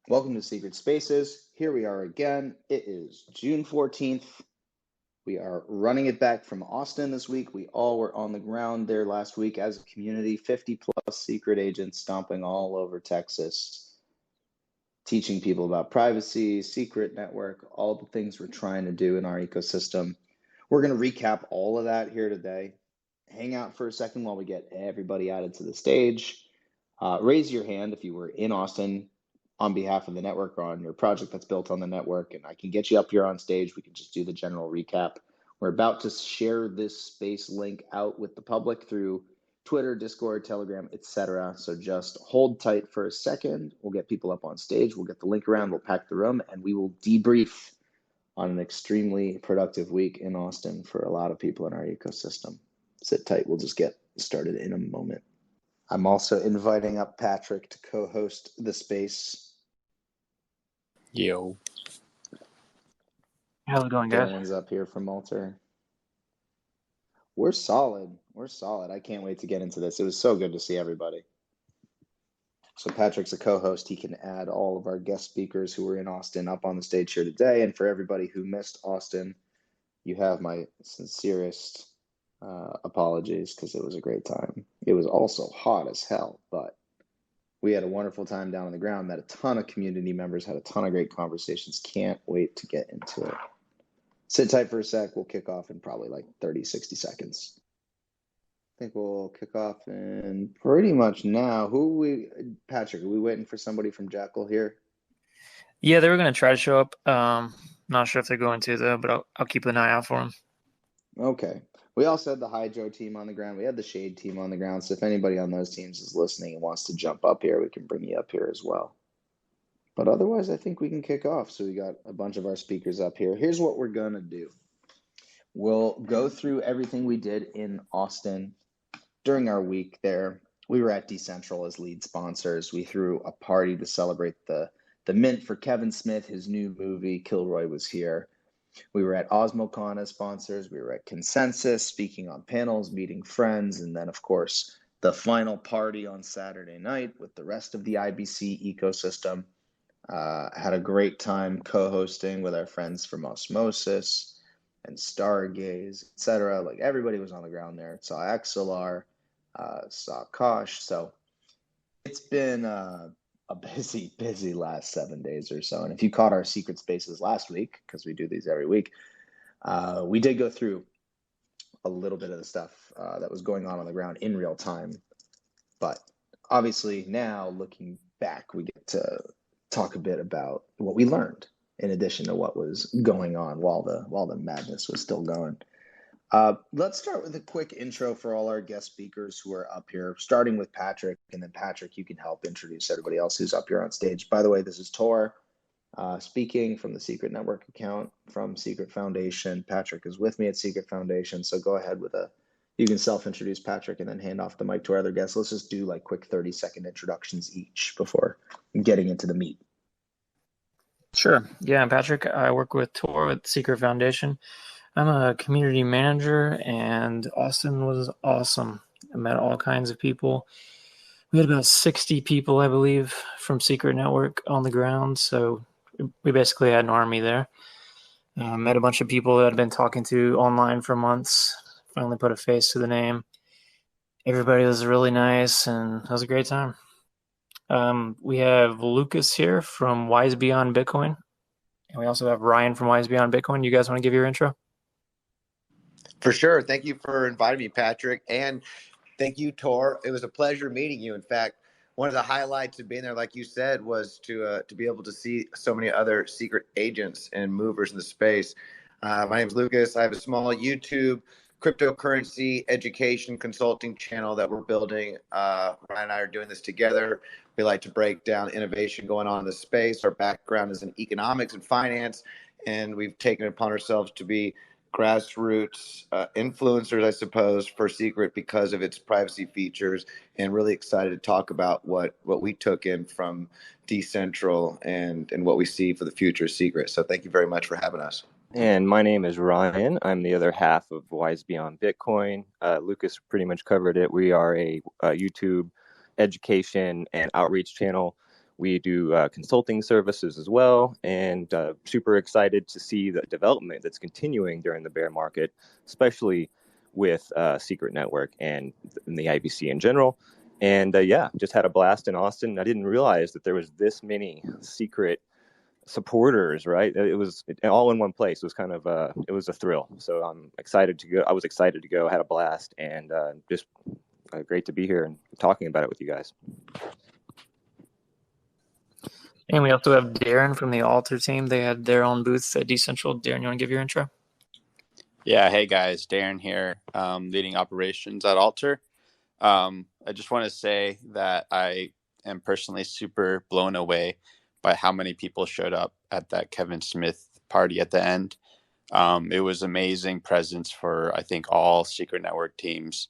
Welcome to Secret Spaces. Here we are again. It is June 14th. We are running it back from Austin this week. We all were on the ground there last week as a community, 50 plus secret agents stomping all over Texas, teaching people about privacy, secret network, all the things we're trying to do in our ecosystem. We're going to recap all of that here today. Hang out for a second while we get everybody added to the stage. Raise your hand if you were in Austin on behalf of the network or on your project that's built on the network, and I can get you up here on stage. We can just do the general recap. We're about to share this space link out with the public through Twitter, Discord, Telegram, etc. So just hold tight for a second. We'll get people up on stage. We'll get the link around. We'll pack the room, and we will debrief on an extremely productive week in Austin for a lot of people in our ecosystem. Sit tight. We'll just get started in a moment. I'm also inviting up Patrick to co-host the space. Yo. How's it going, guys? Dylan's up here from Alter. We're solid. I can't wait to get into this. It was so good to see everybody. So Patrick's a co-host. He can add all of our guest speakers who were in Austin up on the stage here today. And for everybody who missed Austin, you have my sincerest apologies, because it was a great time. It was also hot as hell, but we had a wonderful time down on the ground, met a ton of community members, had a ton of great conversations. Can't wait to get into it. Sit tight for a sec. We'll kick off in probably like 30, 60 seconds. I think we'll kick off in pretty much now. Patrick, are we waiting for somebody from Jackal here? Yeah, they were going to try to show up. Not sure if they're going to, though, but I'll keep an eye out for them. Okay. We also had the Hydro team on the ground. We had the Shade team on the ground. So if anybody on those teams is listening and wants to jump up here, we can bring you up here as well. But otherwise, I think we can kick off. So we got a bunch of our speakers up here. Here's what we're going to do. We'll go through everything we did in Austin during our week there. We were at DCentral as lead sponsors. We threw a party to celebrate the mint for Kevin Smith, his new movie. Kilroy was here. We were at Osmocon as sponsors. We were at Consensus, speaking on panels, meeting friends, and then, of course, the final party on Saturday night with the rest of the IBC ecosystem. Had a great time co-hosting with our friends from Osmosis and Stargaze, etc. Like, everybody was on the ground there. Saw XLR, saw Kosh. So it's been a busy last 7 days or so. And if you caught our Secret Spaces last week, because we do these every week, we did go through a little bit of the stuff that was going on the ground in real time. But obviously now, looking back, we get to talk a bit about what we learned in addition to what was going on while the madness was still going. Let's start with a quick intro for all our guest speakers who are up here, starting with Patrick. And then, Patrick, you can help introduce everybody else who's up here on stage. By the way, this is Tor speaking from the Secret Network account from Secret Foundation. Patrick is with me at Secret Foundation. So go ahead you can self-introduce Patrick and then hand off the mic to our other guests. Let's just do like quick 30-second introductions each before getting into the meat. Sure. Yeah, I'm Patrick. I work with Tor at Secret Foundation. I'm a community manager, and Austin was awesome. I met all kinds of people. We had about 60 people, I believe, from Secret Network on the ground, so we basically had an army there. Met a bunch of people that I'd been talking to online for months. Finally put a face to the name. Everybody was really nice, and it was a great time. We have Lucas here from Wise Beyond Bitcoin, and we also have Ryan from Wise Beyond Bitcoin. You guys want to give your intro? For sure. Thank you for inviting me, Patrick. And thank you, Tor. It was a pleasure meeting you. In fact, one of the highlights of being there, like you said, was to be able to see so many other secret agents and movers in the space. My name is Lucas. I have a small YouTube cryptocurrency education consulting channel that we're building. Ryan and I are doing this together. We like to break down innovation going on in the space. Our background is in economics and finance, and we've taken it upon ourselves to be grassroots influencers, I suppose, for Secret because of its privacy features, and really excited to talk about what we took in from DCentral and what we see for the future of Secret. So thank you very much for having us. And my name is Ryan. I'm the other half of Wise Beyond Bitcoin. Lucas pretty much covered it. We are a YouTube education and outreach channel. We do consulting services as well, and super excited to see the development that's continuing during the bear market, especially with Secret Network and the IBC in general. And yeah, just had a blast in Austin. I didn't realize that there was this many secret supporters, right? It was all in one place. It was kind of it was a thrill. So I'm excited to go. I was excited to go, had a blast, and just great to be here and talking about it with you guys. And we also have Darren from the Alter team. They had their own booths at DCentral. Darren, you want to give your intro? Yeah, hey guys, Darren here, leading operations at Alter. I just want to say that I am personally super blown away by how many people showed up at that Kevin Smith party at the end. It was amazing presence for, I think, all Secret Network teams.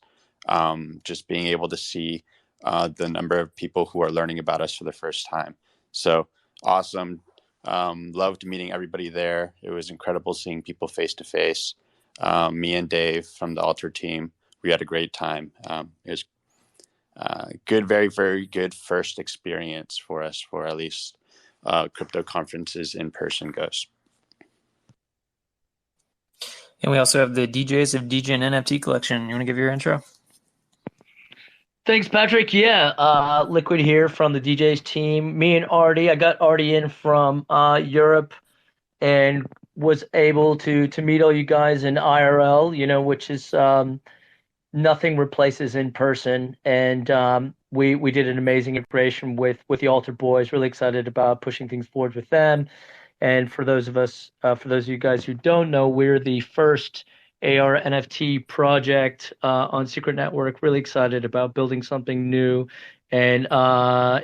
Just being able to see the number of people who are learning about us for the first time. So awesome. Loved meeting everybody there. It was incredible seeing people face to face. Me and Dave from the Alter team, we had a great time. It was good, very, very good first experience for us for at least crypto conferences in person goes. And we also have the DJs of DJ and NFT Collection. You want to give your intro? Thanks, Patrick. Yeah, Liquid here from the DJs team. Me and Artie, I got Artie in from Europe and was able to meet all you guys in IRL, which is nothing replaces in person. And we did an amazing integration with the Alter boys. Really excited about pushing things forward with them. And for those of you guys who don't know, we're the first AR NFT project on Secret Network. Really excited about building something new and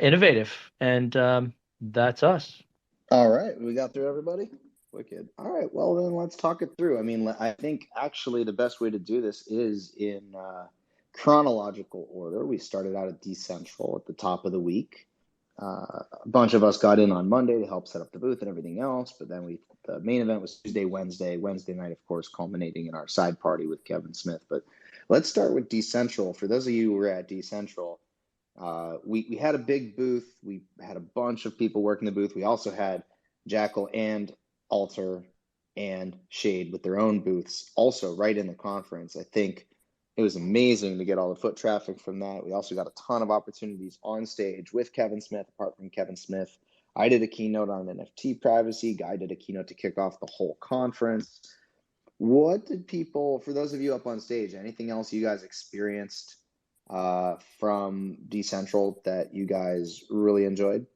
innovative. And that's us. All right, we got through everybody? Wicked. All right, well then let's talk it through. I mean, I think actually the best way to do this is in chronological order. We started out at DCentral at the top of the week. A bunch of us got in on Monday to help set up the booth and everything else, but then the main event was Tuesday, Wednesday night, of course, culminating in our side party with Kevin Smith. But let's start with DCentral. For those of you who were at DCentral, we had a big booth. We had a bunch of people working the booth. We also had Jackal and Alter and Shade with their own booths also right in the conference. I think it was amazing to get all the foot traffic from that. We also got a ton of opportunities on stage with Kevin Smith. Apart from Kevin Smith, I did a keynote on NFT privacy. Guy did a keynote to kick off the whole conference. What did people, for those of you up on stage, anything else you guys experienced from DCentral that you guys really enjoyed?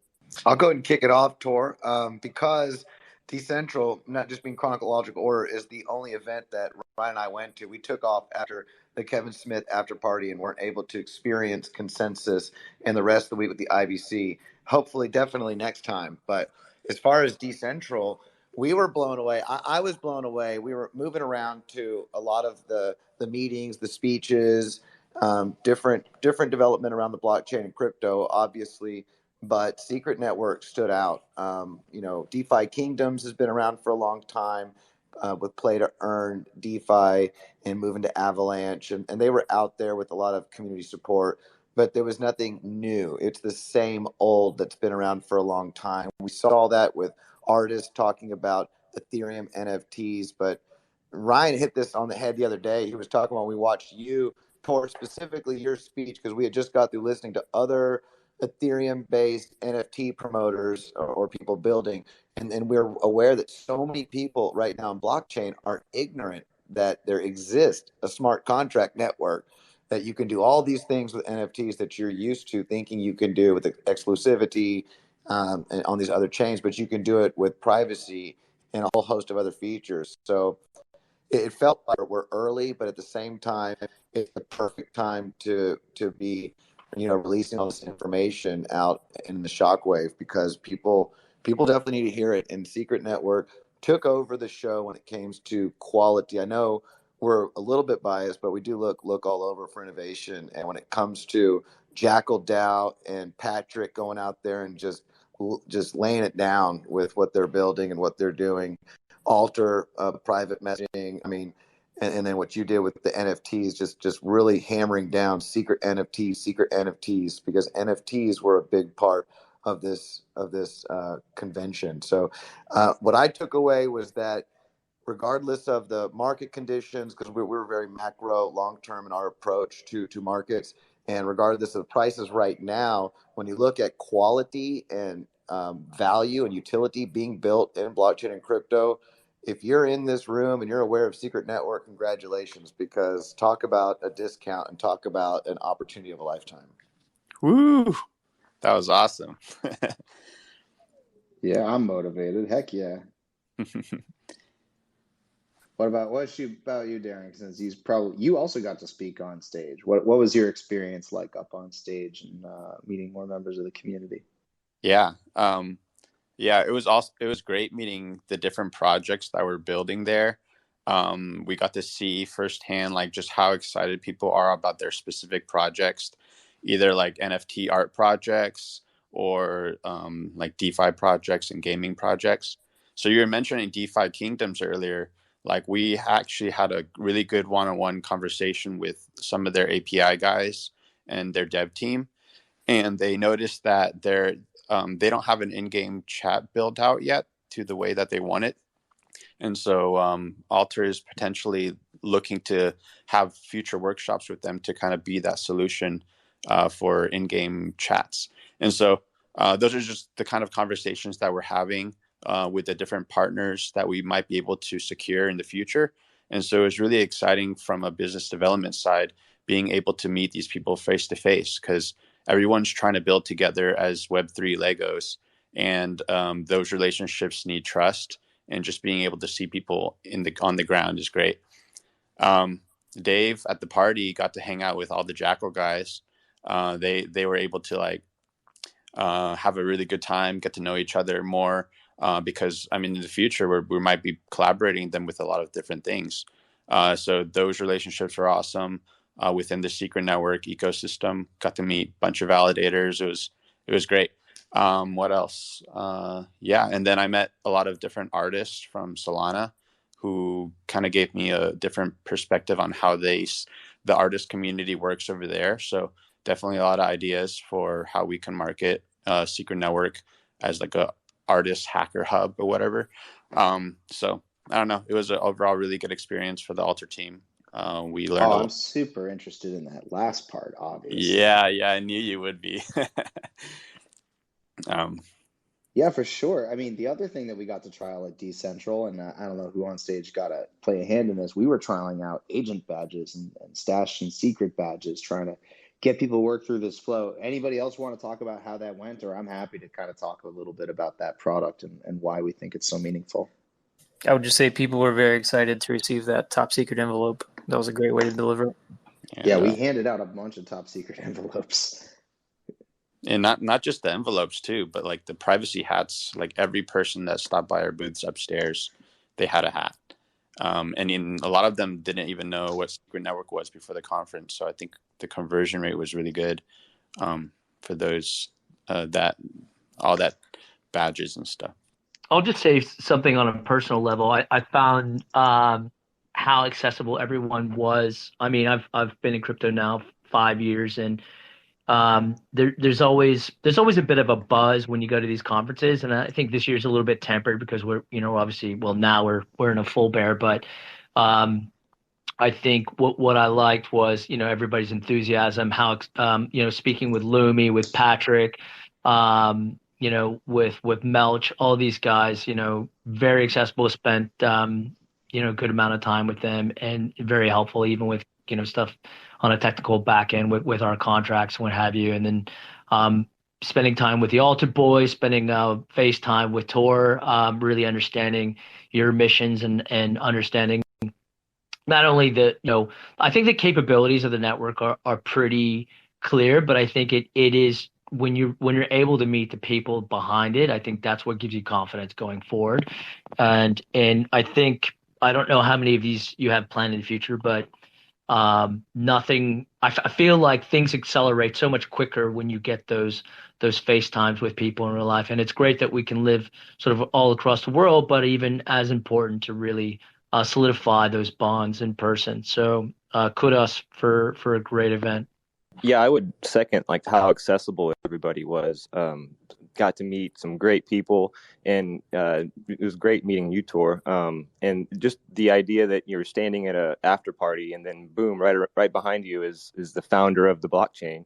I'll go ahead and kick it off, Tor, because DCentral, not just being chronological order, is the only event that Ryan and I went to. We took off after the Kevin Smith after party and weren't able to experience consensus and the rest of the week with the IBC. Hopefully, definitely next time. But as far as DCentral, we were blown away. I was blown away. We were moving around to a lot of the meetings, the speeches, different development around the blockchain and crypto, obviously. But Secret Network stood out. DeFi Kingdoms has been around for a long time with play to earn DeFi and moving to Avalanche. And they were out there with a lot of community support, but there was nothing new. It's the same old that's been around for a long time. We saw that with artists talking about Ethereum NFTs, but Ryan hit this on the head the other day. He was talking about, we watched you, Tor, specifically your speech, because we had just got through listening to other Ethereum-based NFT promoters or people building, and we're aware that so many people right now in blockchain are ignorant that there exists a smart contract network that you can do all these things with NFTs that you're used to thinking you can do with exclusivity and on these other chains, but you can do it with privacy and a whole host of other features. So it felt like we're early, but at the same time, it's the perfect time to be releasing all this information out in the shockwave, because people definitely need to hear it. And Secret Network took over the show when it came to quality. I know we're a little bit biased, but we do look all over for innovation. And when it comes to Jackal DAO and Patrick going out there and just laying it down with what they're building and what they're doing, Alter private messaging, and then what you did with the NFTs, just really hammering down secret NFTs, because NFTs were a big part of this convention. So what I took away was that regardless of the market conditions, because we're very macro, long-term in our approach to markets, and regardless of prices right now, when you look at quality and value and utility being built in blockchain and crypto, if you're in this room and you're aware of Secret Network, congratulations, because talk about a discount and talk about an opportunity of a lifetime. Woo! That was awesome. Yeah, I'm motivated. Heck yeah. What about you, Darren? Since you also got to speak on stage. What was your experience like up on stage and meeting more members of the community? Yeah. It was great meeting the different projects that we're building there. We got to see firsthand like just how excited people are about their specific projects, either like NFT art projects or like DeFi projects and gaming projects. So you were mentioning DeFi Kingdoms earlier. Like we actually had a really good one-on-one conversation with some of their API guys and their dev team, and they noticed that they don't have an in-game chat built out yet to the way that they want it. And so Alter is potentially looking to have future workshops with them to kind of be that solution for in-game chats. And so those are just the kind of conversations that we're having with the different partners that we might be able to secure in the future. And so it's really exciting from a business development side, being able to meet these people face to face, because everyone's trying to build together as Web3 Legos. And those relationships need trust, and just being able to see people on the ground is great. Dave at the party got to hang out with all the Jackal guys. They were able to have a really good time, get to know each other more, because in the future we might be collaborating them with a lot of different things. So those relationships are awesome within the Secret Network ecosystem. Got to meet a bunch of validators. It was great. What else? And then I met a lot of different artists from Solana who kind of gave me a different perspective on how the artist community works over there. So definitely a lot of ideas for how we can market Secret Network as like a artist hacker hub or whatever. So I don't know. It was an overall really good experience for the Alter team. We learned. I'm super interested in that last part, obviously. Yeah, I knew you would be. Yeah, for sure. The other thing that we got to trial at DCentral, and I don't know who on stage got to play a hand in this, we were trialing out agent badges and stash and secret badges, trying to get people to work through this flow. Anybody else want to talk about how that went? Or I'm happy to kind of talk a little bit about that product and why we think it's so meaningful. I would just say people were very excited to receive that top secret envelope. That was a great way to deliver it. Yeah, we handed out a bunch of top secret envelopes. And not just the envelopes too, but like the privacy hats. Like every person that stopped by our booths upstairs, they had a hat. And a lot of them didn't even know what Secret Network was before the conference. So I think the conversion rate was really good for those all that badges and stuff. I'll just say something on a personal level. I found how accessible everyone was. I've been in crypto now 5 years, and there's always a bit of a buzz when you go to these conferences, and I think this year's a little bit tempered because we're obviously, well, now we're in a full bear, but I think what I liked was everybody's enthusiasm, how speaking with Lumi, with Patrick, with Melch, all these guys, very accessible, spent a good amount of time with them, and very helpful even with stuff on a technical back end with our contracts and what have you. And then spending time with the Alter boys, spending FaceTime with Tor, really understanding your missions and understanding not only I think the capabilities of the network are pretty clear, but I think it is when you're able to meet the people behind it, I think that's what gives you confidence going forward. And I think, I don't know how many of these you have planned in the future, but I feel like things accelerate so much quicker when you get those FaceTimes with people in real life. And it's great that we can live sort of all across the world, but even as important to really solidify those bonds in person. So kudos for a great event. Yeah, I would second like how accessible everybody was. got to meet some great people, and it was great meeting you, Tor. And just the idea that you're standing at a after party, and then boom, right behind you is the founder of the blockchain,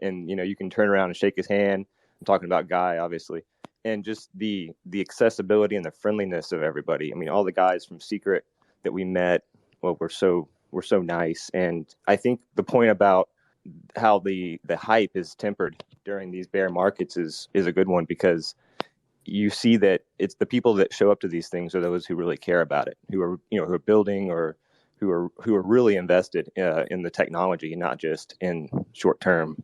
and you can turn around and shake his hand. I'm talking about Guy, obviously, and just the accessibility and the friendliness of everybody. I mean, all the guys from Secret that we met, well, were so nice, and I think the point about how the hype is tempered during these bear markets is a good one, because you see that it's the people that show up to these things are those who really care about it, who are who are building, or who are really invested in the technology, not just in short-term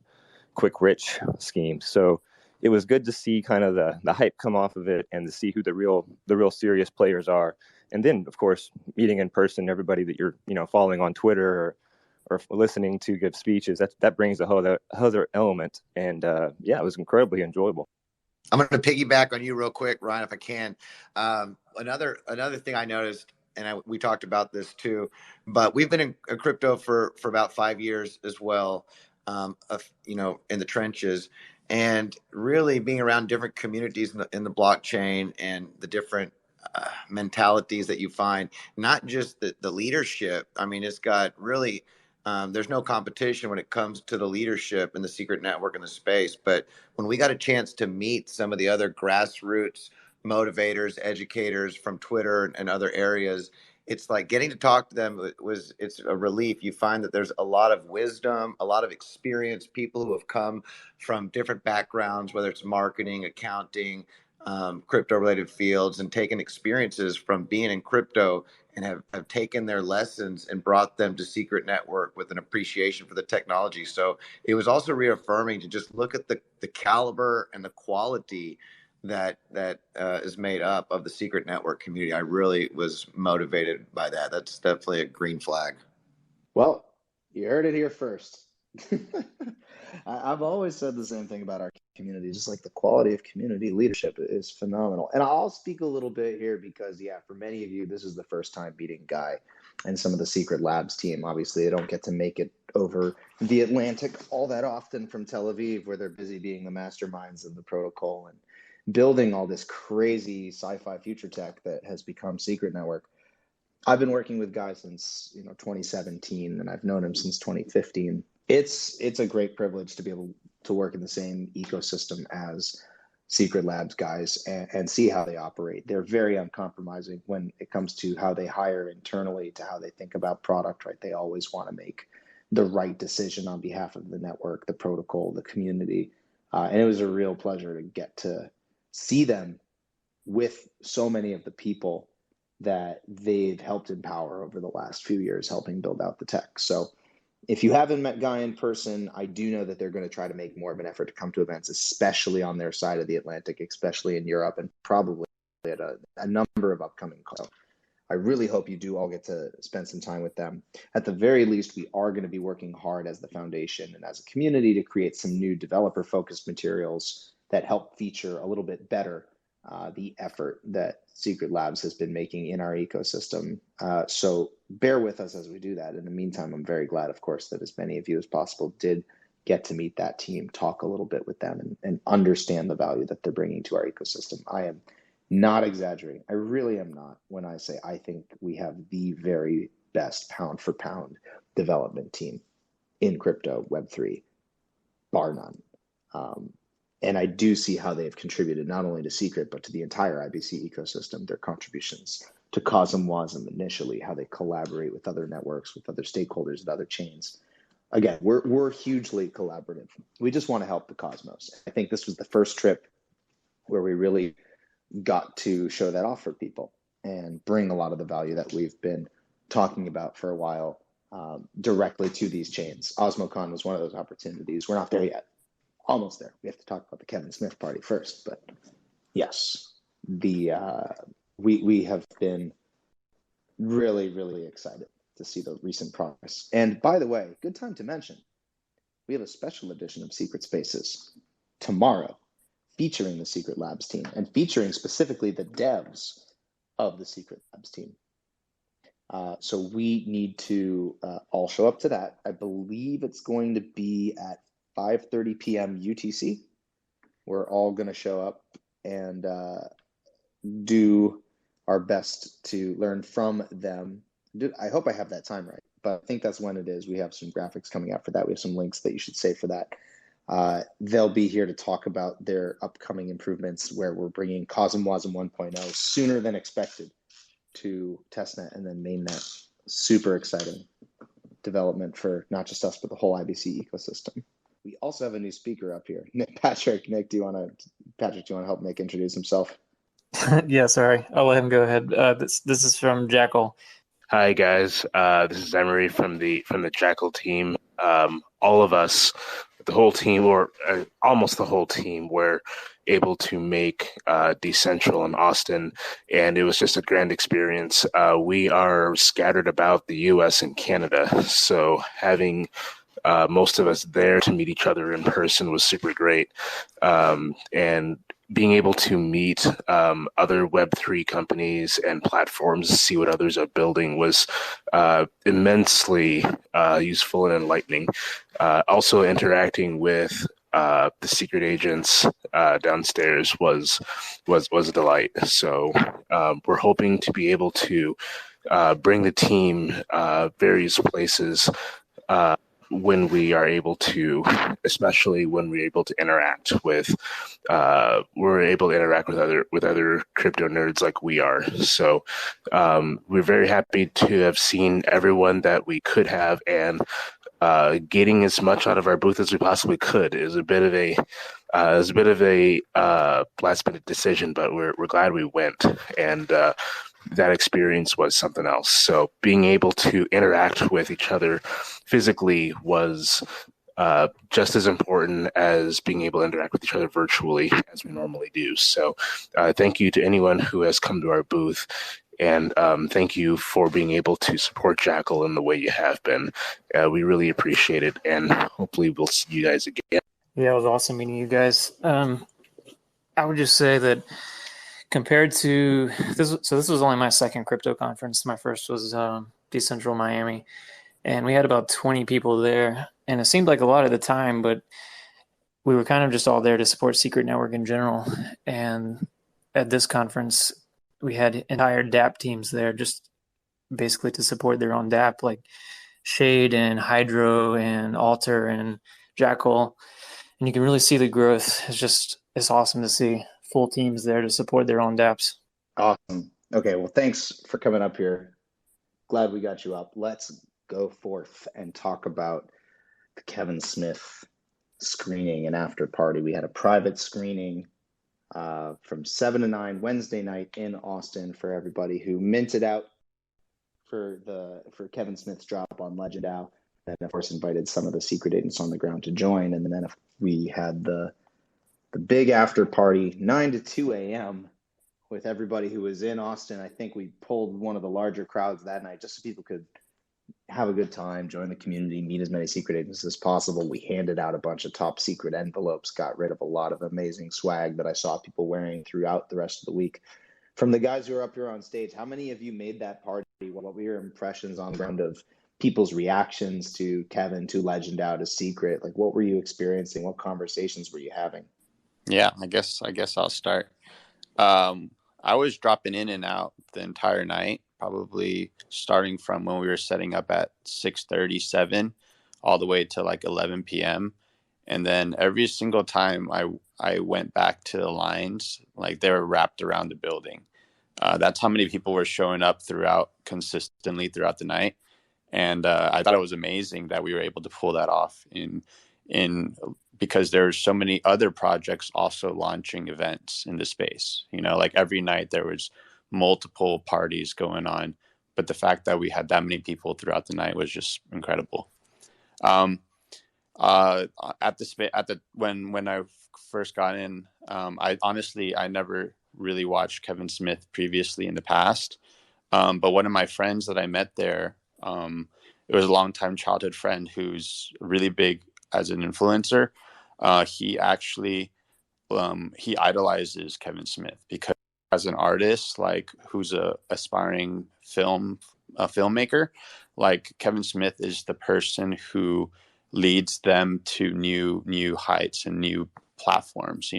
quick rich schemes. So it was good to see kind of the hype come off of it, and to see who the real serious players are. And then, of course, meeting in person everybody that you're following on Twitter or listening to give speeches, that brings a whole other element. And yeah, it was incredibly enjoyable. I'm going to piggyback on you real quick, Ryan, if I can. Another thing I noticed, and we talked about this too, but we've been in crypto for about 5 years as well, in the trenches, and really being around different communities in the blockchain, and the different mentalities that you find, not just the leadership. I mean, it's got really, there's no competition when it comes to the leadership in the secret network in the space. But when we got a chance to meet some of the other grassroots motivators, educators from Twitter and other areas, it's like getting to talk to them it's a relief. You find that there's a lot of wisdom, a lot of experience, people who have come from different backgrounds, whether it's marketing, accounting, crypto related fields, and taken experiences from being in crypto, and have taken their lessons and brought them to Secret Network with an appreciation for the technology. So it was also reaffirming to just look at the caliber and the quality that is made up of the Secret Network community. I really was motivated by that. That's definitely a green flag. Well, you heard it here first. I've always said the same thing about our community, just like the quality of community leadership is phenomenal. And I'll speak a little bit here because, yeah, for many of you, this is the first time meeting Guy and some of the Secret Labs team. Obviously, they don't get to make it over the Atlantic all that often from Tel Aviv, where they're busy being the masterminds of the protocol and building all this crazy sci-fi future tech that has become Secret Network. I've been working with Guy since 2017, and I've known him since 2015. It's a great privilege to be able to work in the same ecosystem as Secret Labs guys and see how they operate. They're very uncompromising when it comes to how they hire internally, to how they think about product, right? They always want to make the right decision on behalf of the network, the protocol, the community. And it was a real pleasure to get to see them with so many of the people that they've helped empower over the last few years, helping build out the tech. So if you haven't met Guy in person, I do know that they're going to try to make more of an effort to come to events, especially on their side of the Atlantic, especially in Europe, and probably at a number of upcoming calls. I really hope you do all get to spend some time with them. At the very least, we are going to be working hard as the foundation and as a community to create some new developer-focused materials that help feature a little bit better the effort that Secret Labs has been making in our ecosystem. So bear with us as we do that. In the meantime, I'm very glad, of course, that as many of you as possible did get to meet that team, talk a little bit with them, and understand the value that they're bringing to our ecosystem. I am not exaggerating. I really am not when I say I think we have the very best pound for pound development team in crypto, Web3, bar none. And I do see how they've contributed not only to Secret, but to the entire IBC ecosystem, their contributions to Cosm Wasm initially, how they collaborate with other networks, with other stakeholders and other chains. Again, we're hugely collaborative. We just want to help the cosmos. I think this was the first trip where we really got to show that off for people and bring a lot of the value that we've been talking about for a while directly to these chains. Osmocon was one of those opportunities. We're not there yet. Almost there. We have to talk about the Kevin Smith party first, but yes, we have been really, really excited to see the recent progress. And by the way, good time to mention, we have a special edition of Secret Spaces tomorrow featuring the Secret Labs team and featuring specifically the devs of the Secret Labs team. So we need to all show up to that. I believe it's going to be at 5:30 p.m. UTC. We're all going to show up and do our best to learn from them. I hope I have that time right, but I think that's when it is. We have some graphics coming out for that. We have some links that you should save for that. They'll be here to talk about their upcoming improvements, where we're bringing COSM WASM 1.0 sooner than expected to testnet and then mainnet. Super exciting development for not just us, but the whole IBC ecosystem. We also have a new speaker up here. Patrick, do you want to help Nick introduce himself? Yeah, sorry. I'll let him go ahead. This is from Jackal. Hi guys, this is Emery from the Jackal team. All of us, the whole team, or almost the whole team, were able to make DCentral in Austin, and it was just a grand experience. We are scattered about the U.S. and Canada, so having most of us there to meet each other in person was super great, and being able to meet other Web3 companies and platforms, see what others are building, was immensely useful and enlightening. Also, interacting with the secret agents downstairs was a delight. So we're hoping to be able to bring the team various places when we are able to, especially when we're able to interact with, with other crypto nerds like we are. So we're very happy to have seen everyone that we could have, and getting as much out of our booth as we possibly could. It was a bit of a last minute decision, but we're glad we went, and that experience was something else. So being able to interact with each other physically was just as important as being able to interact with each other virtually as we normally do. So thank you to anyone who has come to our booth, and thank you for being able to support Jackal in the way you have been. We really appreciate it, and hopefully we'll see you guys again. Yeah, it was awesome meeting you guys. I would just say that compared to this was only my second crypto conference. My first was DCentral Miami, and we had about 20 people there, and it seemed like a lot at the time, but we were kind of just all there to support Secret Network in general. And at this conference, we had entire DApp teams there just basically to support their own DApp, like Shade and Hydro and Alter and Jackal. And you can really see the growth. It's awesome to see full teams there to support their own dApps. Awesome. Okay, well, thanks for coming up here. Glad we got you up. Let's go forth and talk about the Kevin Smith screening and after party. We had a private screening from 7 to 9 Wednesday night in Austin for everybody who minted out for Kevin Smith's drop on Legend DAO. And of course invited some of the secret agents on the ground to join. And then we had the big after party, 9 to 2 a.m. with everybody who was in Austin. I think we pulled one of the larger crowds that night just so people could have a good time, join the community, meet as many secret agents as possible. We handed out a bunch of top secret envelopes, got rid of a lot of amazing swag that I saw people wearing throughout the rest of the week. From the guys who are up here on stage, how many of you made that party? What were your impressions on the ground of people's reactions to Kevin, to Legend DAO, to Secret? Like, what were you experiencing? What conversations were you having? Yeah, I guess I'll start. I was dropping in and out the entire night, probably starting from when we were setting up at 6:37 all the way to like 11 p.m. And then every single time I went back to the lines, like they were wrapped around the building. That's how many people were showing up consistently throughout the night. And I thought it was amazing that we were able to pull that off because there's so many other projects also launching events in the space. Like every night there was multiple parties going on, but the fact that we had that many people throughout the night was just incredible. When I first got in, I never really watched Kevin Smith previously in the past, but one of my friends that I met there, it was a longtime childhood friend who's really big as an influencer. He actually he idolizes Kevin Smith because as an artist, like who's a aspiring filmmaker, like Kevin Smith is the person who leads them to new heights and new platforms,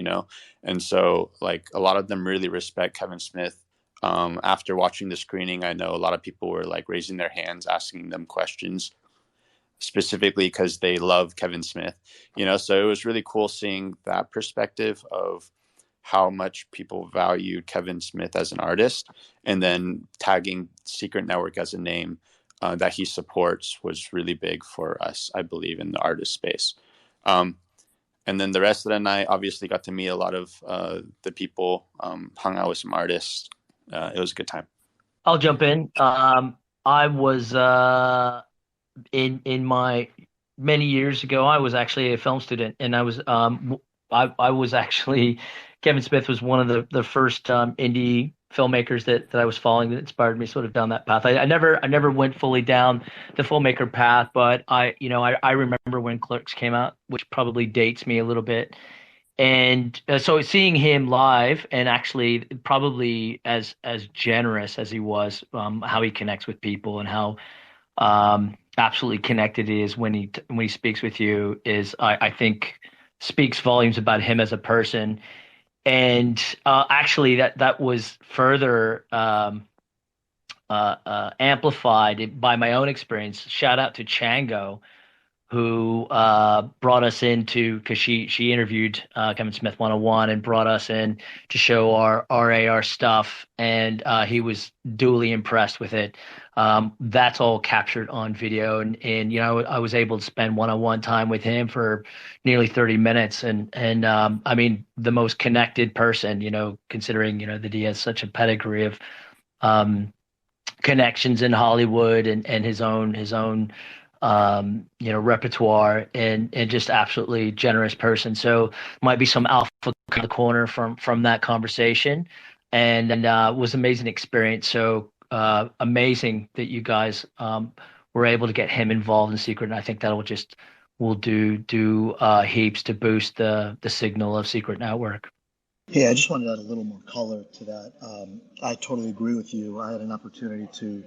and so like a lot of them really respect Kevin Smith. After watching the screening, I know a lot of people were like raising their hands, asking them questions specifically because they love Kevin Smith, so it was really cool seeing that perspective of how much people value Kevin Smith as an artist, and then tagging Secret Network as a name that he supports was really big for us, I believe, in the artist space. And then the rest of the night, obviously got to meet a lot of the people, hung out with some artists. It was a good time. I'll jump in. I was in my many years ago, I was actually a film student, and I was actually Kevin Smith was one of the first indie filmmakers that I was following that inspired me sort of down that path. I never went fully down the filmmaker path, but I remember when Clerks came out, which probably dates me a little bit. And so seeing him live, and actually probably as generous as he was, how he connects with people and how absolutely connected he is when he speaks with you is I think speaks volumes about him as a person. And actually that was further amplified by my own experience. Shout out to Chango, who brought us into, because she interviewed Kevin Smith 101 and brought us in to show our AR stuff, and he was duly impressed with it. That's all captured on video, and I was able to spend one-on-one time with him for nearly 30 minutes, and I mean, the most connected person, considering that he has such a pedigree of connections in Hollywood and his own repertoire, and just absolutely generous person. So might be some alpha in the corner from that conversation, and was an amazing experience. So amazing that you guys were able to get him involved in Secret, and I think that'll will do heaps to boost the signal of Secret Network. Yeah, I just wanted to add a little more color to that. I totally agree with you. I had an opportunity to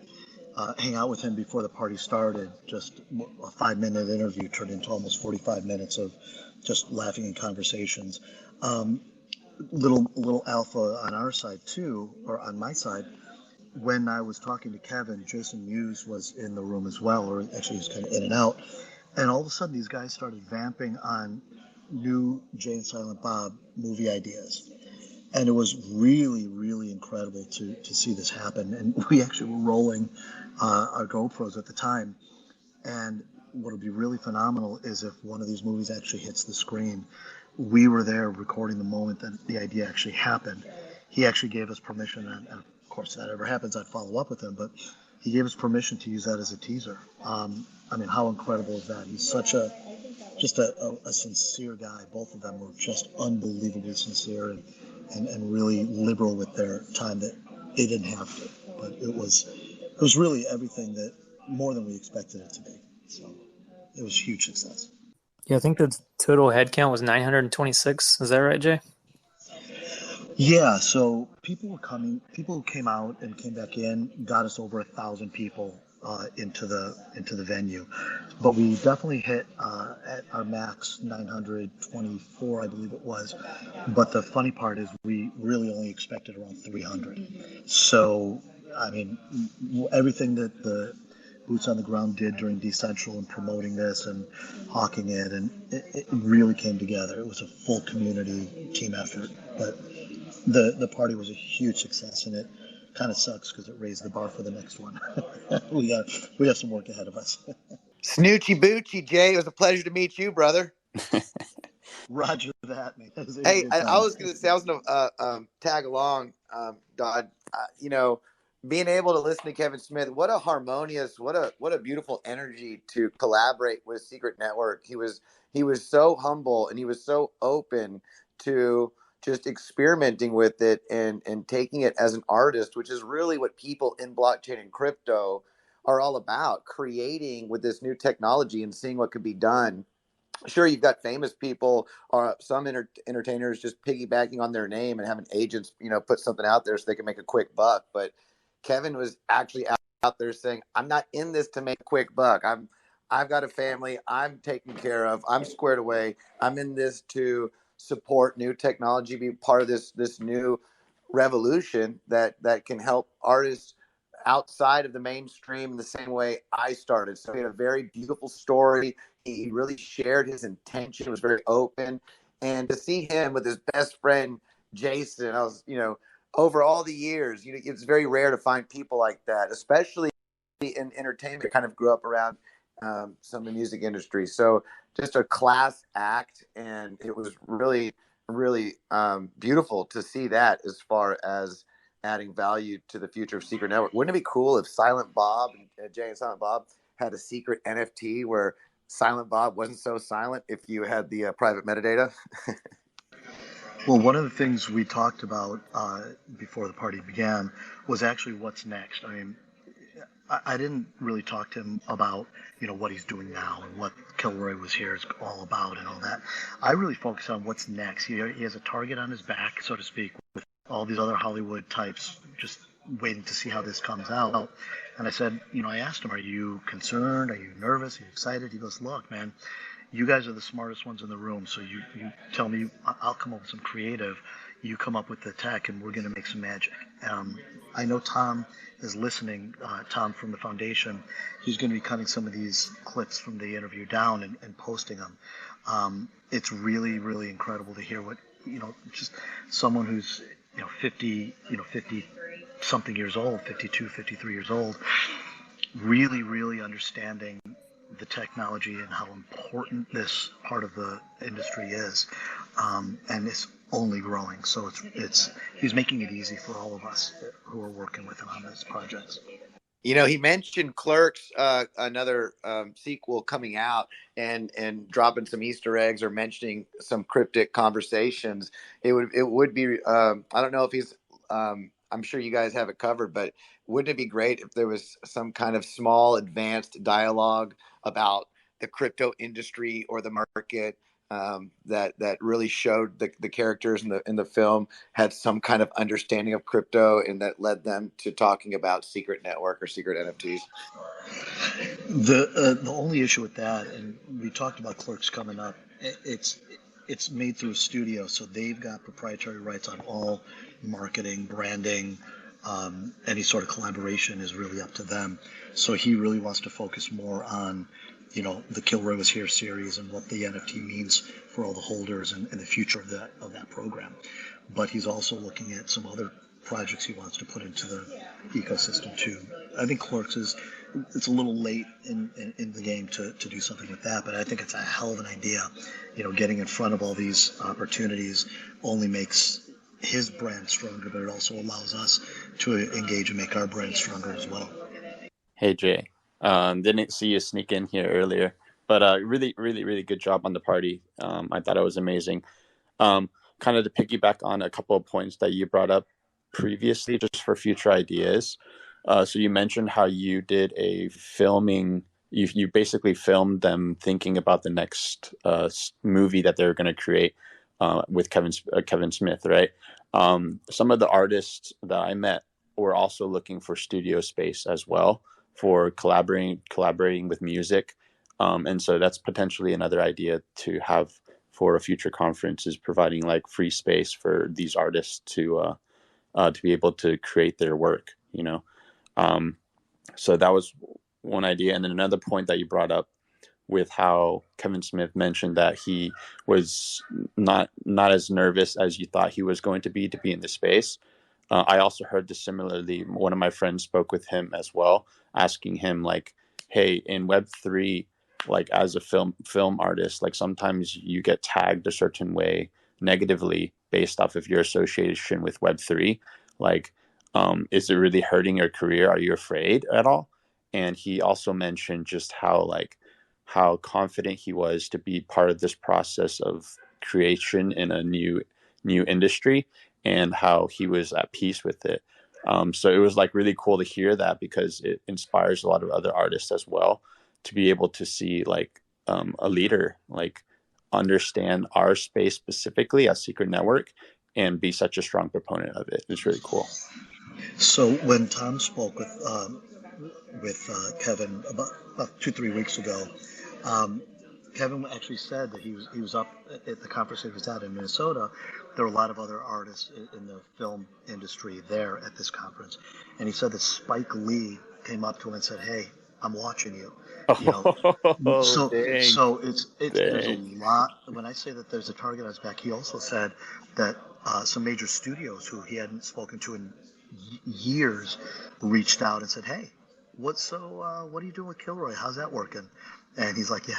hang out with him before the party started. Just a 5-minute interview turned into almost 45 minutes of just laughing and conversations. Little alpha on our side too, or on my side. When I was talking to Kevin, Jason Mewes was in the room as well, or actually he was kind of in and out. And all of a sudden, these guys started vamping on new Jay and Silent Bob movie ideas. And it was really, really incredible to see this happen. And we actually were rolling our GoPros at the time. And what would be really phenomenal is if one of these movies actually hits the screen. We were there recording the moment that the idea actually happened. He actually gave us permission, and of course, if that ever happens, I'd follow up with him, but he gave us permission to use that as a teaser. I mean, how incredible is that? He's such a sincere guy. Both of them were just unbelievably sincere and really liberal with their time, that they didn't have to. But it was really everything that, more than we expected it to be. So it was a huge success. Yeah, I think the total head count was 926. Is that right, Jay? Yeah, so people who came out and came back in got us over 1,000 people into the venue, but we definitely hit at our max 924, I believe it was. But the funny part is we really only expected around 300. So I mean, everything that the boots on the ground did during DCentral and promoting this and hawking it, and it really came together. It was a full community team effort, but the party was a huge success, and it kind of sucks because it raised the bar for the next one. we got some work ahead of us. Snoochie Boochie, Jay. It was a pleasure to meet you, brother. Roger that, man. Hey, I was going to tag along, Dodd. Being able to listen to Kevin Smith, what a harmonious, what a beautiful energy to collaborate with Secret Network. He was so humble, and he was so open to just experimenting with it and taking it as an artist, which is really what people in blockchain and crypto are all about, creating with this new technology and seeing what could be done. Sure, you've got famous people or some entertainers just piggybacking on their name and having agents, put something out there so they can make a quick buck. But Kevin was actually out there saying, I'm not in this to make a quick buck. I've got a family I'm taken care of. I'm squared away. I'm in this to support new technology, be part of this new revolution that can help artists outside of the mainstream the same way I started. So he had a very beautiful story. He really shared his intention, was very open. And to see him with his best friend, Jason, I was, over all the years, it's very rare to find people like that, especially in entertainment. I kind of grew up around some of the music industry. So just a class act. And it was really, really beautiful to see that as far as adding value to the future of Secret Network. Wouldn't it be cool if Silent Bob and Jay and Silent Bob had a secret NFT where Silent Bob wasn't so silent if you had the private metadata? Well, one of the things we talked about before the party began was actually what's next. I mean, I didn't really talk to him about, what he's doing now and what Kilroy Was Here is all about and all that. I really focus on what's next. He has a target on his back, so to speak, with all these other Hollywood types just waiting to see how this comes out. And I said, I asked him, are you concerned? Are you nervous? Are you excited? He goes, look, man, you guys are the smartest ones in the room. So you tell me, I'll come up with some creative. You come up with the tech, and we're going to make some magic. I know Tom is listening, Tom from the foundation. He's going to be cutting some of these clips from the interview down and posting them. It's really, really incredible to hear what, just someone who's, 50 something years old, 52, 53 years old, really, really understanding the technology and how important this part of the industry is. And it's only growing. So he's making it easy for all of us who are working with him on this project. He mentioned Clerks, another sequel coming out, and dropping some Easter eggs or mentioning some cryptic conversations. It would be I don't know if he's I'm sure you guys have it covered, but wouldn't it be great if there was some kind of small advanced dialogue about the crypto industry or the market, that really showed the characters in the film had some kind of understanding of crypto, and that led them to talking about Secret Network or Secret NFTs? The only issue with that, and we talked about Clerks coming up, it's made through a studio, so they've got proprietary rights on all marketing, branding, any sort of collaboration is really up to them. So he really wants to focus more on, the Kilroy Was Here series and what the NFT means for all the holders and the future of that program. But he's also looking at some other projects he wants to put into the ecosystem too. I think Clerks it's a little late in the game to do something with that, but I think it's a hell of an idea. Getting in front of all these opportunities only makes his brand stronger, but it also allows us to engage and make our brand stronger as well. Hey, Jay. Didn't see you sneak in here earlier, but really, really, really good job on the party. I thought it was amazing. Kind of to piggyback on a couple of points that you brought up previously, just for future ideas. So you mentioned how you did a filming. You basically filmed them thinking about the next movie that they're going to create with Kevin Smith, right? Some of the artists that I met were also looking for studio space as well for collaborating with music, and so that's potentially another idea to have for a future conference, is providing like free space for these artists to be able to create their work. So that was one idea, and then another point that you brought up with how Kevin Smith mentioned that he was not as nervous as you thought he was going to be in the space. I also heard this similarly. One of my friends spoke with him as well, asking him like, hey, in Web3, like as a film artist, like sometimes you get tagged a certain way negatively based off of your association with Web3. Like, is it really hurting your career? Are you afraid at all? And he also mentioned just how confident he was to be part of this process of creation in a new industry, and how he was at peace with it. So it was like really cool to hear that, because it inspires a lot of other artists as well to be able to see like a leader like understand our space specifically as Secret Network and be such a strong proponent of it. It's really cool. So when Tom spoke with Kevin about 2-3 weeks ago, Kevin actually said that he was up at the conference he was at in Minnesota. There were a lot of other artists in the film industry there at this conference, and he said that Spike Lee came up to him and said, "Hey, I'm watching you." You know, Oh, so dang, so it's there's a dang. lot. When I say that there's a target on his back, he also said that some major studios who he hadn't spoken to in years reached out and said, "Hey, what are you doing with Kilroy? How's that working?" And he's like, "Yeah,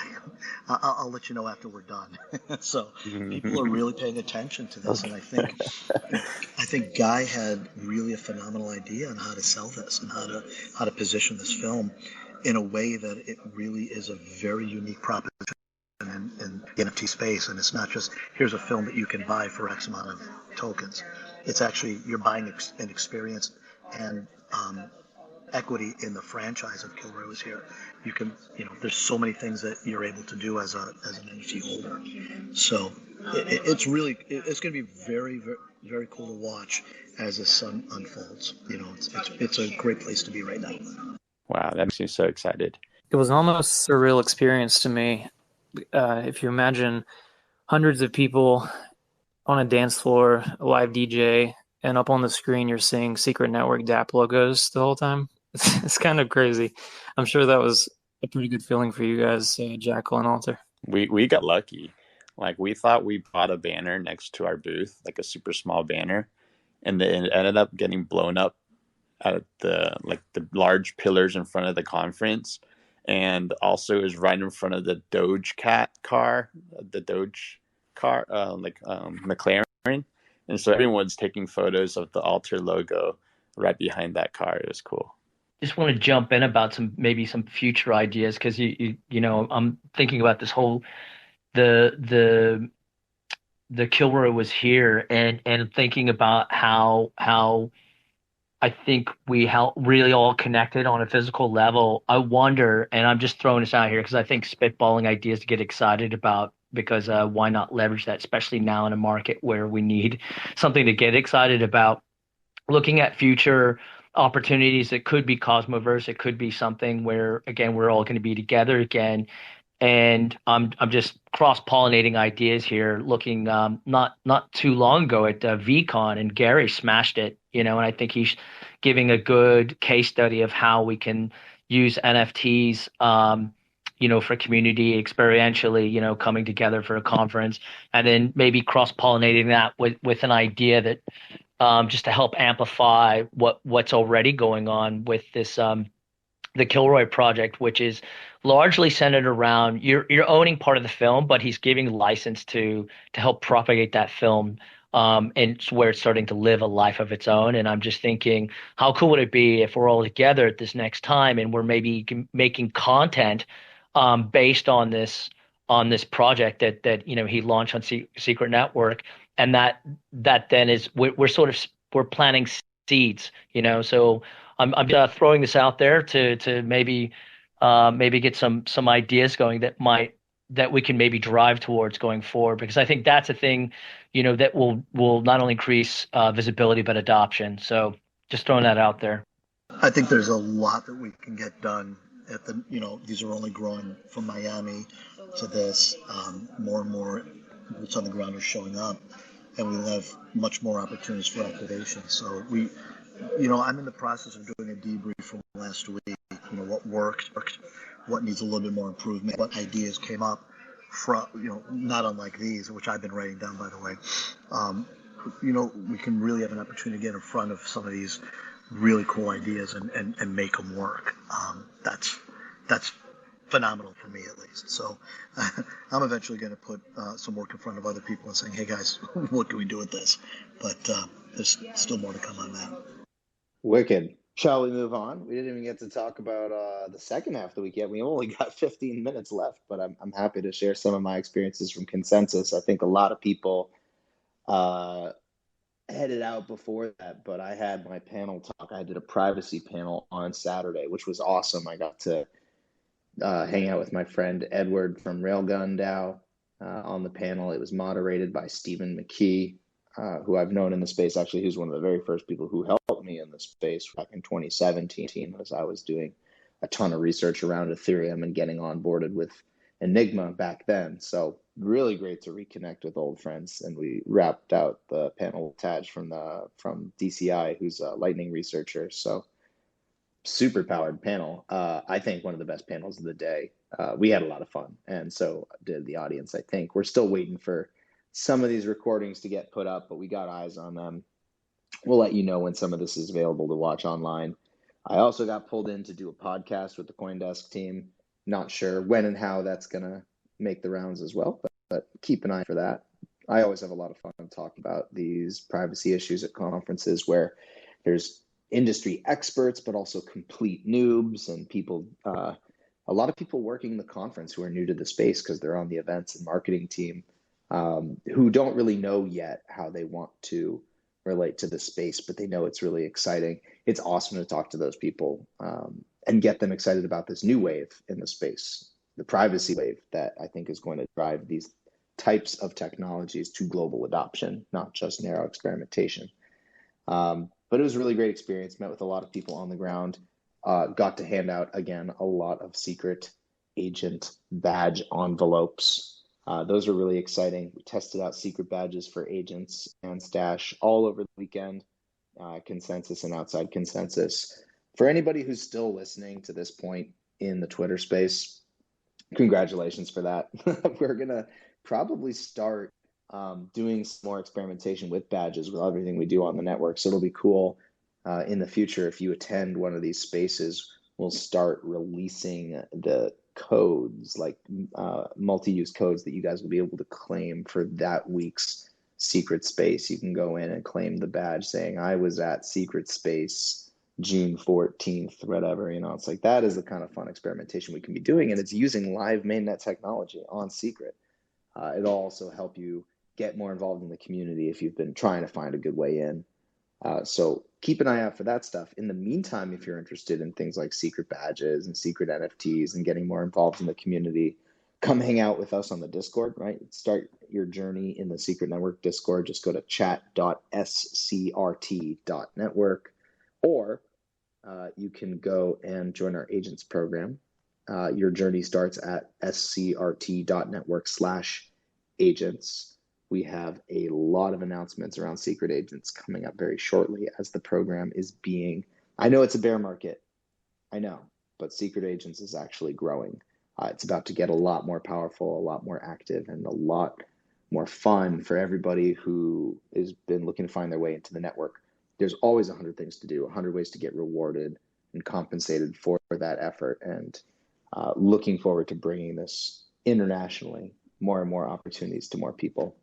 I'll let you know after we're done." So people are really paying attention to this, and I think Guy had really a phenomenal idea on how to sell this and how to position this film in a way that it really is a very unique proposition in the NFT space. And it's not just here's a film that you can buy for X amount of tokens. It's actually you're buying an experience and equity in the franchise of Kilroy was here. You can, there's so many things that you're able to do as an NFT holder. So it's going to be very, very, very cool to watch as this unfolds. It's a great place to be right now. Wow, that makes me so excited. It was an almost surreal experience to me. If you imagine hundreds of people on a dance floor, a live DJ, and up on the screen you're seeing Secret Network DApp logos the whole time. It's kind of crazy. I'm sure that was a pretty good feeling for you guys, Jackal and Alter. We got lucky. Like, we thought we bought a banner next to our booth, like a super small banner, and then it ended up getting blown up at the large pillars in front of the conference, and also it was right in front of the Doge car, McLaren, and so everyone's taking photos of the Alter logo right behind that car. It was cool. Just want to jump in about maybe some future ideas because I'm thinking about this whole the Kilroy was here and thinking about how I think we really all connected on a physical level. I wonder, and I'm just throwing this out here because I think spitballing ideas to get excited about, because why not leverage that, especially now in a market where we need something to get excited about. Looking at future opportunities, it could be Cosmoverse, it could be something where, again, we're all going to be together again. And I'm just cross-pollinating ideas here, looking not too long ago at VCon, and Gary smashed it, and I think he's giving a good case study of how we can use NFTs, for community experientially, coming together for a conference, and then maybe cross-pollinating that with an idea that just to help amplify what's already going on with this the Kilroy project, which is largely centered around you're owning part of the film, but he's giving license to help propagate that film, and it's where it's starting to live a life of its own. And I'm just thinking, how cool would it be if we're all together at this next time and we're maybe making content based on this project that he launched on Secret Network, and that then is we're planting seeds, so I'm throwing this out there to maybe get some ideas going that we can maybe drive towards going forward, because I think that's a thing, that will not only increase visibility but adoption. So just throwing that out there. I think there's a lot that we can get done at these are only growing from Miami to this. More and more boots on the ground are showing up, and we'll have much more opportunities for activation. So I'm in the process of doing a debrief from last week. What worked, what needs a little bit more improvement, what ideas came up from, not unlike these, which I've been writing down, by the way. We can really have an opportunity to get in front of some of these really cool ideas and make them work. That's phenomenal for me, at least. So I'm eventually going to put some work in front of other people and saying, hey guys, what can we do with this? But there's still more to come on that. Wicked. Shall we move on? We didn't even get to talk about the second half of the week yet. We only got 15 minutes left, but I'm happy to share some of my experiences from Consensus. I think a lot of people headed out before that, but I had my panel talk. I did a privacy panel on Saturday, which was awesome. I got to hang out with my friend Edward from Railgun DAO on the panel. It was moderated by Stephen McKee, who I've known in the space. Actually, who's one of the very first people who helped me in the space back in 2017, as I was doing a ton of research around Ethereum and getting onboarded with Enigma back then. So really great to reconnect with old friends. And we wrapped out the panel with Taj from DCI, who's a lightning researcher. So super powered panel. I think one of the best panels of the day. We had a lot of fun, and so did the audience. I think we're still waiting for some of these recordings to get put up, but we got eyes on them. We'll let you know when some of this is available to watch online. I also got pulled in to do a podcast with the CoinDesk team. Not sure when and how that's going to make the rounds as well, but keep an eye for that. I always have a lot of fun talking about these privacy issues at conferences where there's industry experts, but also complete noobs and people, a lot of people working the conference who are new to the space because they're on the events and marketing team, who don't really know yet how they want to relate to the space, but they know it's really exciting. It's awesome to talk to those people and get them excited about this new wave in the space, the privacy wave that I think is going to drive these types of technologies to global adoption, not just narrow experimentation. But it was a really great experience, met with a lot of people on the ground, got to hand out, again, a lot of secret agent badge envelopes. Those are really exciting. We tested out secret badges for agents and Stash all over the weekend, consensus and outside consensus. For anybody who's still listening to this point in the Twitter space, congratulations for that. We're going to probably start doing some more experimentation with badges with everything we do on the network. So it'll be cool in the future if you attend one of these spaces, we'll start releasing the codes, like multi-use codes that you guys will be able to claim for that week's secret space. You can go in and claim the badge saying, I was at secret space June 14th, whatever, it's like that is the kind of fun experimentation we can be doing. And it's using live mainnet technology on secret. It'll also help you get more involved in the community if you've been trying to find a good way in. So keep an eye out for that stuff. In the meantime, if you're interested in things like secret badges and secret NFTs and getting more involved in the community, come hang out with us on the Discord, right? Start your journey in the Secret Network Discord. Just go to chat.scrt.network, or you can go and join our agents program. Your journey starts at scrt.network/agents. We have a lot of announcements around secret agents coming up very shortly as the program is being, I know it's a bear market, I know, but secret agents is actually growing. It's about to get a lot more powerful, a lot more active, and a lot more fun for everybody who has been looking to find their way into the network. There's always 100 things to do, 100 ways to get rewarded and compensated for that effort, and looking forward to bringing this internationally, more and more opportunities to more people.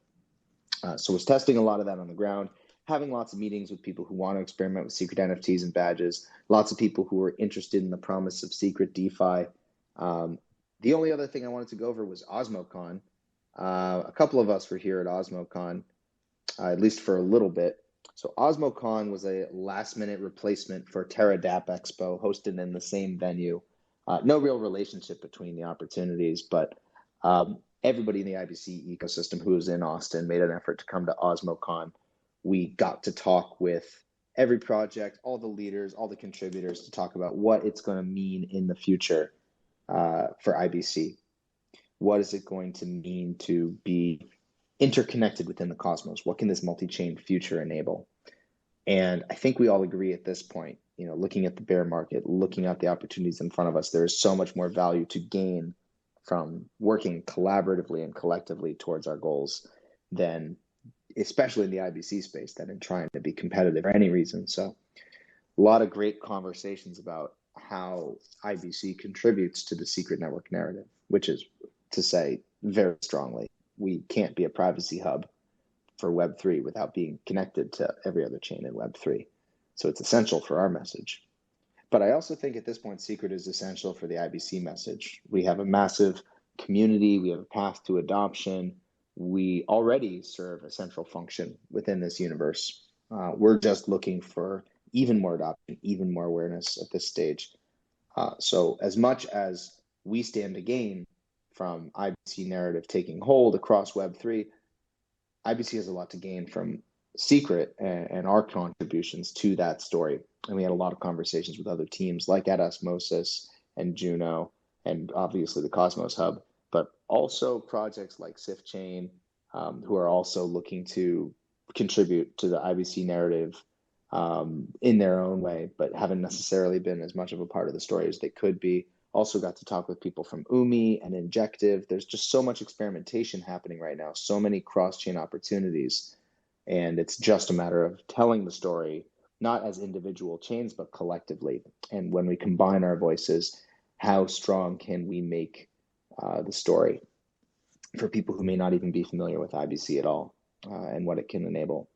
So was testing a lot of that on the ground, having lots of meetings with people who want to experiment with secret NFTs and badges, lots of people who are interested in the promise of secret DeFi. The only other thing I wanted to go over was Osmocon. A couple of us were here at Osmocon, at least for a little bit. So Osmocon was a last-minute replacement for TerraDApp Expo, hosted in the same venue. No real relationship between the opportunities, but everybody in the IBC ecosystem who was in Austin made an effort to come to Osmocon. We got to talk with every project, all the leaders, all the contributors to talk about what it's going to mean in the future for IBC. What is it going to mean to be interconnected within the cosmos? What can this multi-chain future enable? And I think we all agree at this point, looking at the bear market, looking at the opportunities in front of us, there is so much more value to gain from working collaboratively and collectively towards our goals than, especially in the IBC space, than in trying to be competitive for any reason. So a lot of great conversations about how IBC contributes to the secret network narrative, which is to say very strongly, we can't be a privacy hub for Web3 without being connected to every other chain in Web3. So it's essential for our message. But I also think at this point, secret is essential for the IBC message. We have a massive community. We have a path to adoption. We already serve a central function within this universe. We're just looking for even more adoption, even more awareness at this stage. So as much as we stand to gain from IBC narrative taking hold across Web3, IBC has a lot to gain from secret and our contributions to that story. And we had a lot of conversations with other teams like at Osmosis and Juno and obviously the Cosmos Hub but also projects like SiftChain, who are also looking to contribute to the IBC narrative in their own way, but haven't necessarily been as much of a part of the story as they could be. Also got to talk with people from Umi and Injective. There's just so much experimentation happening right now, so many cross-chain opportunities. And it's just a matter of telling the story, not as individual chains, but collectively. And when we combine our voices, how strong can we make the story for people who may not even be familiar with IBC at all, and what it can enable.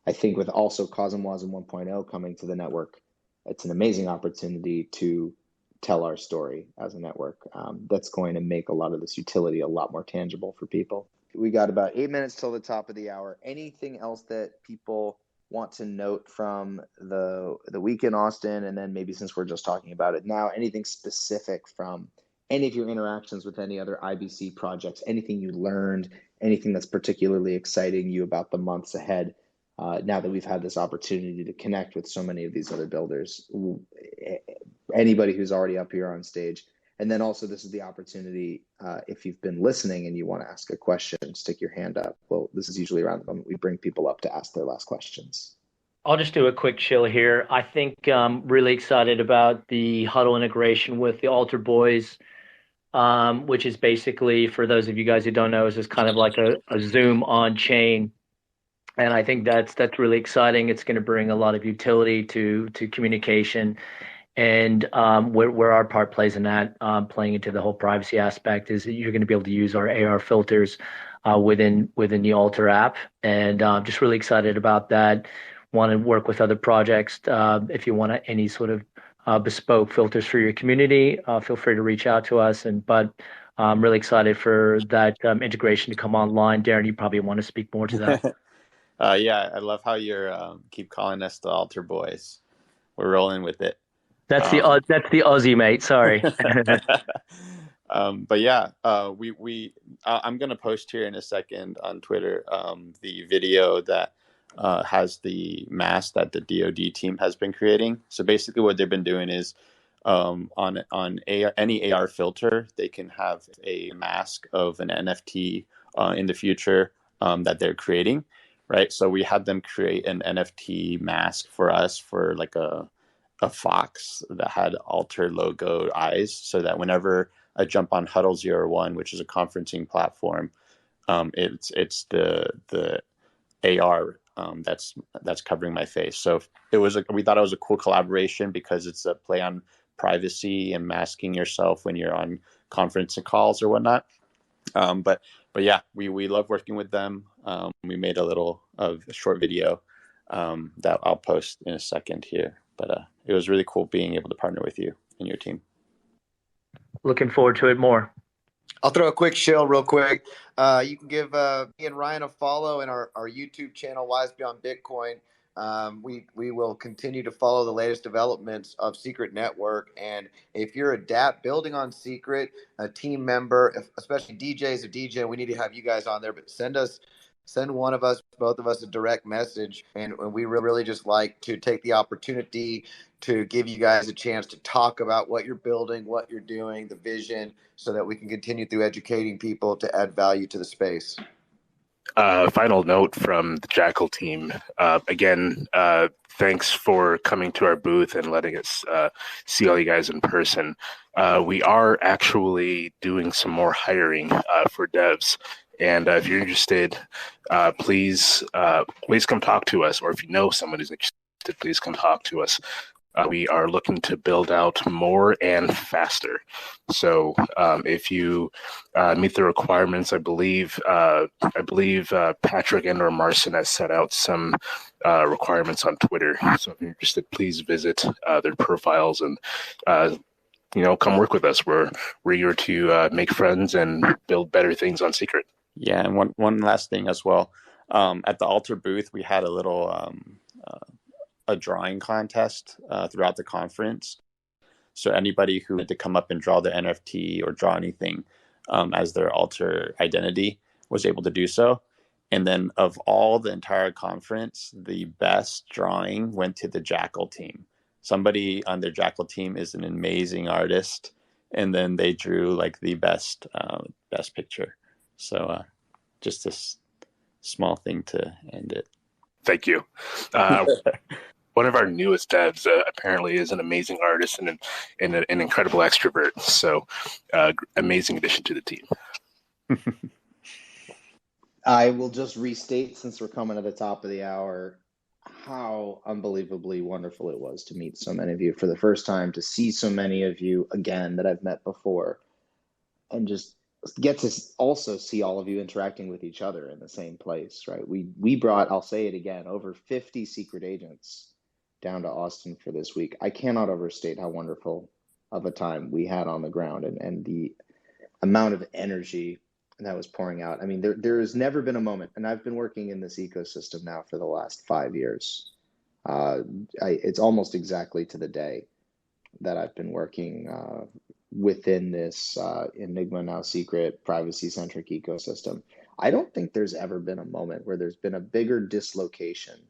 I think with also CosmWasm 1.0 coming to the network, it's an amazing opportunity to tell our story as a network. That's going to make a lot of this utility a lot more tangible for people. We got about 8 minutes till the top of the hour. Anything else that people want to note from the week in Austin, and then maybe since we're just talking about it now, anything specific from any of your interactions with any other IBC projects, anything you learned, anything that's particularly exciting you about the months ahead, now that we've had this opportunity to connect with so many of these other builders, anybody who's already up here on stage. And then also this is the opportunity, if you've been listening and you want to ask a question, stick your hand up. Well, this is usually around the moment we bring people up to ask their last questions. I'll just do a quick chill here. I think I'm really excited about the Huddle integration with the Altar Boys, which is basically, for those of you guys who don't know, is just kind of like a Zoom on chain. And I think that's really exciting. It's going to bring a lot of utility to communication. And where our part plays in that, playing into the whole privacy aspect, is that you're going to be able to use our AR filters within the Alter app. And just really excited about that. Want to work with other projects. If you want any sort of bespoke filters for your community, feel free to reach out to us. But I'm really excited for that integration to come online. Darren, you probably want to speak more to that. Yeah, I love how you're keep calling us the Altar Boys. We're rolling with it. That's the Aussie, mate. Sorry. But yeah, I'm gonna post here in a second on Twitter the video that has the mask that the DoD team has been creating. So basically, what they've been doing is on AR, any AR filter, they can have a mask of an NFT in the future that they're creating, right? So we had them create an NFT mask for us for like a fox that had Alter logo eyes, so that whenever I jump on Huddle 01, which is a conferencing platform, it's the AR that's covering my face. So we thought it was a cool collaboration because it's a play on privacy and masking yourself when you're on conference and calls or whatnot. But yeah, we love working with them. We made a short video that I'll post in a second here. But it was really cool being able to partner with you and your team. Looking forward to it more. I'll throw a quick shill real quick. You can give me and Ryan a follow in our YouTube channel, Wise Beyond Bitcoin. We will continue to follow the latest developments of Secret Network. And if you're a DApp building on Secret, a team member, especially DJs, a DJ, we need to have you guys on there. But send one of us, both of us, a direct message. And we really just like to take the opportunity to give you guys a chance to talk about what you're building, what you're doing, the vision, so that we can continue through educating people to add value to the space. Final note from the Jackal team. Again, thanks for coming to our booth and letting us see all you guys in person. We are actually doing some more hiring for devs. And if you're interested, please come talk to us. Or if you know someone who's interested, please come talk to us. We are looking to build out more and faster. So if you meet the requirements, I believe Patrick and or Marcin has set out some requirements on Twitter. So if you're interested, please visit their profiles and come work with us. We're here to make friends and build better things on Secret. Yeah, and one last thing as well. At the Alter booth, we had a little a drawing contest throughout the conference. So anybody who had to come up and draw their NFT or draw anything as their Alter identity was able to do so. And then of all the entire conference, the best drawing went to the Jackal team. Somebody on their Jackal team is an amazing artist. and then they drew like the best picture. So just this small thing to end it. Thank you. One of our newest devs apparently is an amazing artist and an incredible extrovert. So amazing addition to the team. I will just restate, since we're coming to the top of the hour, how unbelievably wonderful it was to meet so many of you for the first time, to see so many of you again that I've met before, and just get to also see all of you interacting with each other in the same place, right? We brought, I'll say it again, over 50 secret agents down to Austin for this week. I cannot overstate how wonderful of a time we had on the ground, and the amount of energy that was pouring out. I mean, there has never been a moment, and I've been working in this ecosystem now for the last 5 years. It's almost exactly to the day that I've been working within this Enigma, now Secret, privacy-centric ecosystem. I don't think there's ever been a moment where there's been a bigger dislocation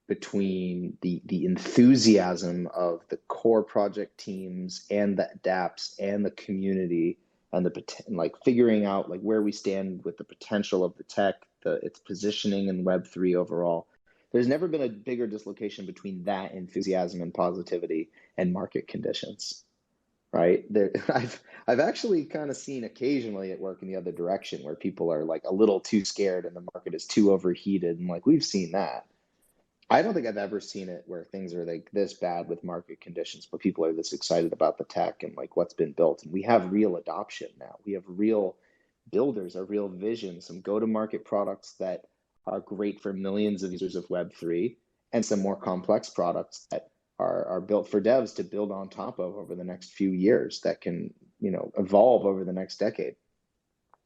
between the enthusiasm of the core project teams and the dApps and the community, and like figuring out like where we stand with the potential of the tech, its positioning in Web3 overall. There's never been a bigger dislocation between that enthusiasm and positivity and market conditions, right? I've actually kind of seen occasionally it work in the other direction, where people are like a little too scared and the market is too overheated, and like we've seen that. I don't think I've ever seen it where things are like this bad with market conditions, but people are this excited about the tech and like what's been built. And we have real adoption now. We have real builders, a real vision, some go-to-market products that are great for millions of users of Web3, and some more complex products that are built for devs to build on top of over the next few years that can, evolve over the next decade.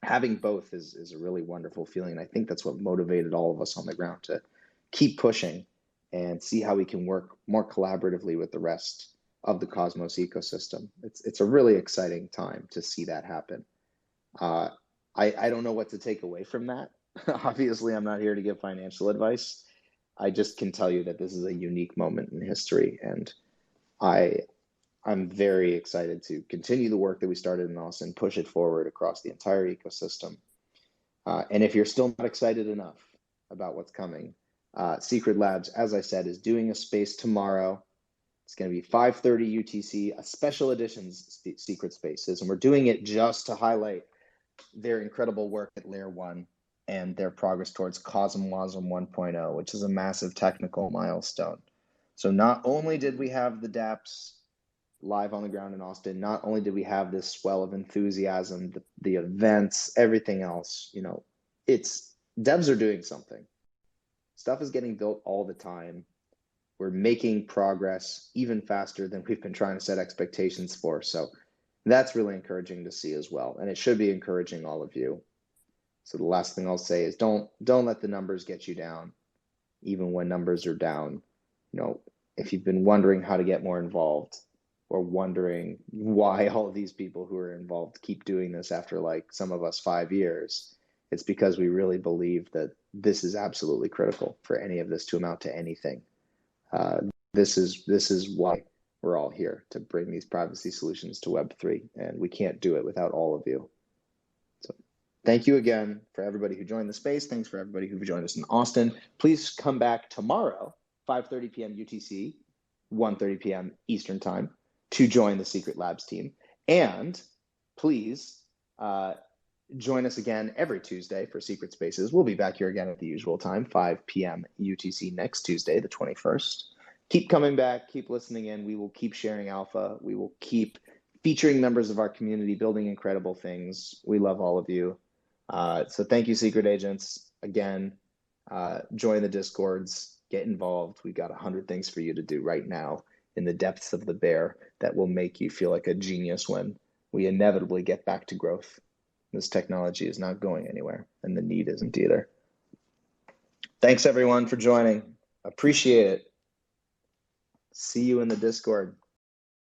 Having both is a really wonderful feeling. And I think that's what motivated all of us on the ground to keep pushing and see how we can work more collaboratively with the rest of the Cosmos ecosystem. It's a really exciting time to see that happen. I don't know what to take away from that. Obviously, I'm not here to give financial advice. I just can tell you that this is a unique moment in history, and I'm very excited to continue the work that we started in Austin, push it forward across the entire ecosystem. And if you're still not excited enough about what's coming, Secret Labs, as I said, is doing a space tomorrow. It's going to be 5:30 UTC, a special editions Secret Spaces, and we're doing it just to highlight their incredible work at Layer 1 and their progress towards CosmWasm 1.0, which is a massive technical milestone. So not only did we have the dApps live on the ground in Austin, not only did we have this swell of enthusiasm, the events, everything else, devs are doing something. Stuff is getting built all the time. We're making progress even faster than we've been trying to set expectations for. So that's really encouraging to see as well. And it should be encouraging all of you. So the last thing I'll say is don't let the numbers get you down, even when numbers are down. If you've been wondering how to get more involved, or wondering why all of these people who are involved keep doing this after like some of us 5 years, it's because we really believe that this is absolutely critical for any of this to amount to anything. This is why we're all here, to bring these privacy solutions to Web3, and we can't do it without all of you. So thank you again for everybody who joined the space. Thanks for everybody who joined us in Austin. Please come back tomorrow, 5:30 p.m. UTC, 1:30 p.m. Eastern Time, to join the Secret Labs team. And please join us again every Tuesday for Secret Spaces. We'll be back here again at the usual time, 5 p.m. UTC next Tuesday, the 21st. Keep coming back, keep listening in. We will keep sharing alpha. We will keep featuring members of our community, building incredible things. We love all of you. So thank you, Secret Agents. Again, join the Discords, get involved. We've got 100 things for you to do right now in the depths of the bear that will make you feel like a genius when we inevitably get back to growth. This technology is not going anywhere, and the need isn't either. Thanks, everyone, for joining. Appreciate it. See you in the Discord.